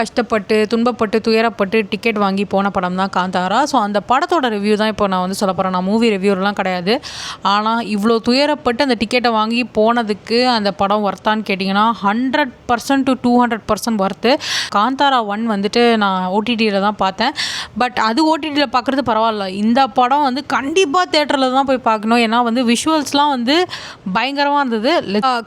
கஷ்டப்பட்டு துன்பப்பட்டு துயரப்பட்டு டிக்கெட் வாங்கி போன படம் தான் காந்தாரா. ஸோ அந்த படத்தோட ரிவ்யூ தான் இப்போ நான் வந்து சொல்ல போகிறேன். நான் மூவி ரிவ்யூலாம் கிடையாது. ஆனால் இவ்வளோ துயரப்பட்டு அந்த டிக்கெட்டை வாங்கி போனதுக்கு அந்த படம் ஒர்த்தான்னு கேட்டிங்கன்னா 100% to 200% ஒர்த்து. காந்தாரா 1 வந்துட்டு நான் ஓடிடியில் தான் பார்த்தேன். பட் அது ஓடிடியில் பார்க்குறது பரவாயில்ல. இந்த படம் வந்து கண்டிப்பாக தேட்டரில் தான் போய் பார்க்கணும். ஏன்னா வந்து விஷுவல்ஸ்லாம் வந்து பயங்கரமாக இருந்தது.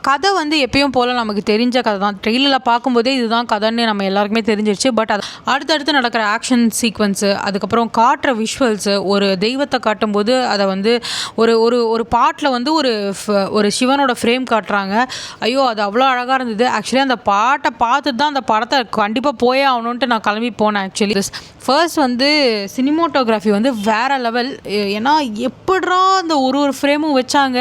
கதை வந்து எப்பயும் போல் நமக்கு தெரிஞ்ச கதை தான். ட்ரெயிலரில் பார்க்கும்போதே இதுதான் கதைன்னு நம்ம எல்லாருக்குமே தெரிஞ்சிருச்சு. பட் அது அடுத்தடுத்து நடக்கிற ஆக்ஷன் சீக்வன்ஸு, அதுக்கப்புறம் காட்டுற விஷுவல்ஸு, ஒரு தெய்வத்தை காட்டும்போது அதை வந்து ஒரு ஒரு ஒரு பாட்டில் வந்து ஒரு சிவனோட ஃப்ரேம் காட்டுறாங்க. ஐயோ அது அவ்வளோ அழகாக இருந்தது. ஆக்சுவலி அந்த பாட்டை பார்த்துட்டு தான் அந்த படத்தை கண்டிப்பாக போயே ஆகணுன்ட்டு நான் கிளம்பி போனேன். ஆக்சுவலி ஃபர்ஸ்ட் வந்து சினிமோட்டோகிராஃபி வந்து வேறு லெவல். ஏன்னா எப்படா அந்த ஒரு ஃப்ரேமும் வச்சாங்க,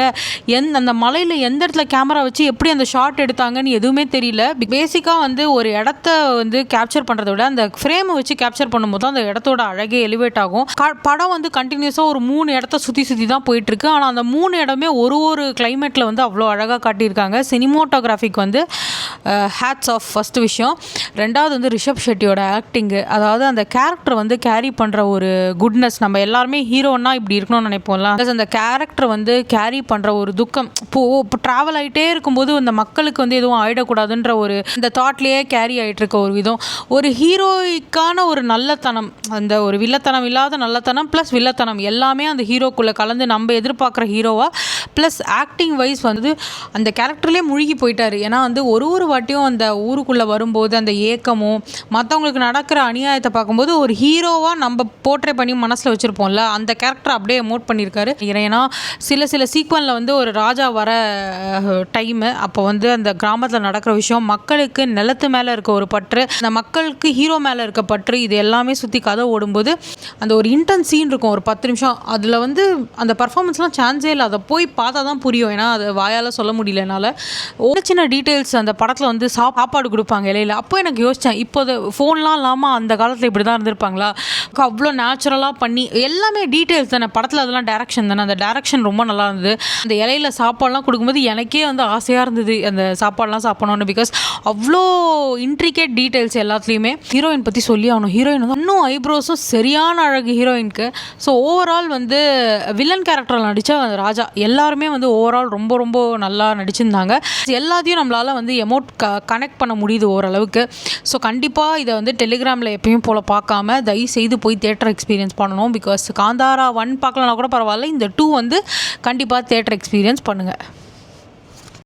அந்த மலையில் எந்த இடத்துல கேமரா வச்சு எப்படி அந்த ஷாட் எடுத்தாங்கன்னு எதுவுமே தெரியல. பேசிக்காக வந்து ஒரு இடத்த வந்து கேப்சர் பண்ணுறத விட அந்த ஃப்ரேமை வச்சு கேப்சர் பண்ணும்போது அந்த இடத்தோட அழகே எலிவேட் ஆகும். படம் வந்து கண்டினியூஸாக ஒரு 3 இடத்த சுற்றி தான் போயிட்டுருக்கு. ஆனால் அந்த 3 இடமே ஒரு கிளைமேட்டில் வந்து அவ்வளோ அழகாக காட்டியிருக்காங்க. சினிமோட்டோகிராஃபிக் வந்து ஹேட்ஸ் ஆஃப் ஃபஸ்ட்டு விஷயம். ரெண்டாவது வந்து ரிஷப் ஷெட்டியோட ஆக்டிங்கு, அதாவது அந்த கேரக்டர் வந்து கேரி பண்ணுற ஒரு குட்னஸ். நம்ம எல்லாருமே ஹீரோன்னா இப்படி இருக்கணும்னு நினைப்போம்ல. அந்த கேரக்டர் வந்து கேரி பண்ணுற ஒரு துக்கம். இப்போ ட்ராவல் ஆகிட்டே இருக்கும்போது அந்த மக்களுக்கு வந்து எதுவும் ஆகிடக்கூடாதுன்ற ஒரு இந்த தாட்லேயே கேரி ஆகிட்டு இருக்க ஒரு விதம். ஒரு ஹீரோய்க்கான ஒரு நல்லத்தனம், அந்த ஒரு வில்லத்தனம் இல்லாத நல்லத்தனம் ப்ளஸ் வில்லத்தனம் எல்லாமே அந்த ஹீரோக்குள்ளே கலந்து நம்ம எதிர்பார்க்குற ஹீரோவாக ப்ளஸ் ஆக்டிங் வைஸ் வந்து அந்த கேரக்டர்லேயே முழுகி போயிட்டார். ஏன்னா வந்து ஒரு வாட்டியும் அந்த ஊருக்குள்ளே வரும்போது அந்த ஏக்கமும் மற்றவங்களுக்கு நடக்கிற அநியாயத்தை பார்க்கும்போது ஒரு ஹீரோவாக நம்ம போர்ட்ரே பண்ணி மனசில் வச்சுருப்போம்ல, அந்த கேரக்டர் அப்படியே எமோட் பண்ணியிருக்காரு. ஏன்னா சில சீக்வனில் வந்து ஒரு ராஜா வர டைமு, அப்போ வந்து அந்த கிராமத்தில் நடக்கிற விஷயம், மக்களுக்கு நிலத்து மேலே இருக்க ஒரு பற்று, அந்த மக்களுக்கு ஹீரோ மேலே இருக்க பற்று, இது எல்லாமே சுற்றி கதை ஓடும்போது அந்த ஒரு இன்டென்ஸ் சீன் இருக்கும் ஒரு 10 நிமிஷம். அதில் வந்து அந்த பர்ஃபார்மன்ஸ்லாம் சான்ஸே இல்லை. அதை போய் பார்த்தா தான் புரியும். ஏன்னா அது வாயால் சொல்ல முடியல என்னால். ஒரு சின்ன டீட்டெயில்ஸ் அந்த படத்தில் வந்து சாப்பாடு கொடுப்பாங்க இலையில். அப்போ எனக்கு யோசித்தேன், இப்போ ஃபோன்லாம் இல்லாமல் அந்த காலத்தில் இப்படி தான் இருந்திருப்பாங்களா? அவ்வளோ நேச்சுரலாக பண்ணி எல்லாமே டீட்டெயில்ஸ் தானே படத்தில். அதெல்லாம் டேரக்ஷன் தானே. அந்த டேரக்ஷன் ரொம்ப நல்லா இருந்தது. அந்த இலையில் சாப்பாடுலாம் கொடுக்கும்போது எனக்கே வந்து ஆசையாக இருந்தது அந்த சாப்பாடுலாம் சாப்பிடணும்னு. பிகாஸ் அவ்வளோ இன்ட்ரிகேட் டீட்டெயில்ஸ் எல்லாத்துலேயுமே. ஹீரோயின் பற்றி சொல்லி ஆகணும். ஹீரோயின் வந்து இன்னும் ஐப்ரோஸும் சரியான அழகு ஹீரோயினுக்கு. ஸோ ஓவரால் வந்து வில்லன் கேரக்டரில் நடித்த ராஜா எல்லாருமே வந்து ஓவரால் ரொம்ப ரொம்ப நல்லா நடிச்சிருந்தாங்க. எல்லாத்தையும் நம்மளால் வந்து எமோட் கனெக்ட் பண்ண முடியுது ஓரளவுக்கு. ஸோ கண்டிப்பாக இதை வந்து டெலிகிராமில் எப்பயும் போல் பார்க்காம தயவு செய்து போய் தேட்டர் எக்ஸ்பீரியன்ஸ் பண்ணணும். பிகாஸ் காந்தாரா 1 பார்க்கலனா கூட பரவாயில்ல, இந்த 2 வந்து கண்டிப்பாக தேட்டர் எக்ஸ்பீரியன்ஸ் பண்ணுங்கள்.